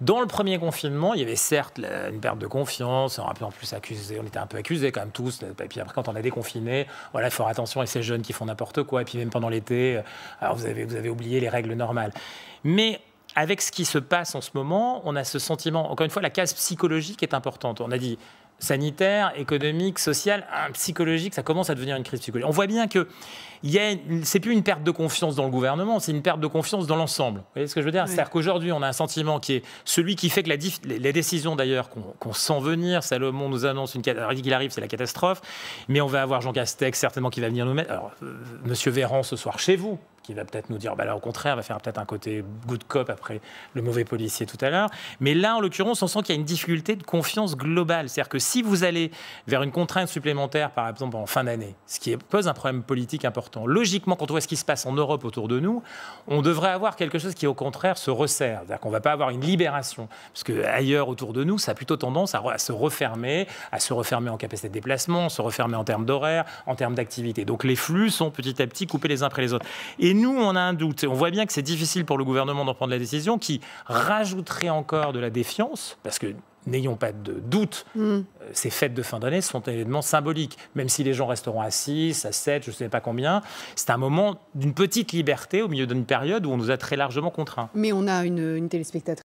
Dans le premier confinement, il y avait certes une perte de confiance, on était en plus accusé, on était un peu accusés quand même tous. Et puis après, quand on a déconfiné, voilà, il faut faire attention à ces jeunes qui font n'importe quoi. Et puis même pendant l'été, alors vous avez oublié les règles normales. Mais avec ce qui se passe en ce moment, on a ce sentiment, encore une fois, la case psychologique est importante. On a dit sanitaire, économique, social, psychologique, ça commence à devenir une crise psychologique. On voit bien que c'est plus une perte de confiance dans le gouvernement, c'est une perte de confiance dans l'ensemble. Vous voyez ce que je veux dire ? Oui. C'est-à-dire qu'aujourd'hui, on a un sentiment qui est celui qui fait que les décisions d'ailleurs qu'on sent venir, Salomon nous annonce alors, il dit qu'il arrive, c'est la catastrophe, mais on va avoir Jean Castex certainement qui va venir nous mettre. Alors, Monsieur Véran ce soir chez vous, qui va peut-être nous dire, là, au contraire, va faire peut-être un côté good cop après le mauvais policier tout à l'heure. Mais là, en l'occurrence, on sent qu'il y a une difficulté de confiance globale. C'est-à-dire que si vous allez vers une contrainte supplémentaire, par exemple en fin d'année, ce qui pose un problème politique important, logiquement, quand on voit ce qui se passe en Europe autour de nous, on devrait avoir quelque chose qui, au contraire, se resserre. C'est-à-dire qu'on ne va pas avoir une libération. Parce qu'ailleurs, autour de nous, ça a plutôt tendance à se refermer en capacité de déplacement, se refermer en termes d'horaire, en termes d'activité. Donc les flux sont petit à petit coupés les uns après les autres. Et nous, on a un doute. On voit bien que c'est difficile pour le gouvernement d'en prendre la décision, qui rajouterait encore de la défiance, parce que n'ayons pas de doute, ces fêtes de fin d'année sont un événement symbolique. Même si les gens resteront à 6, à 7, je ne sais pas combien, c'est un moment d'une petite liberté au milieu d'une période où on nous a très largement contraints. Mais on a une téléspectatrice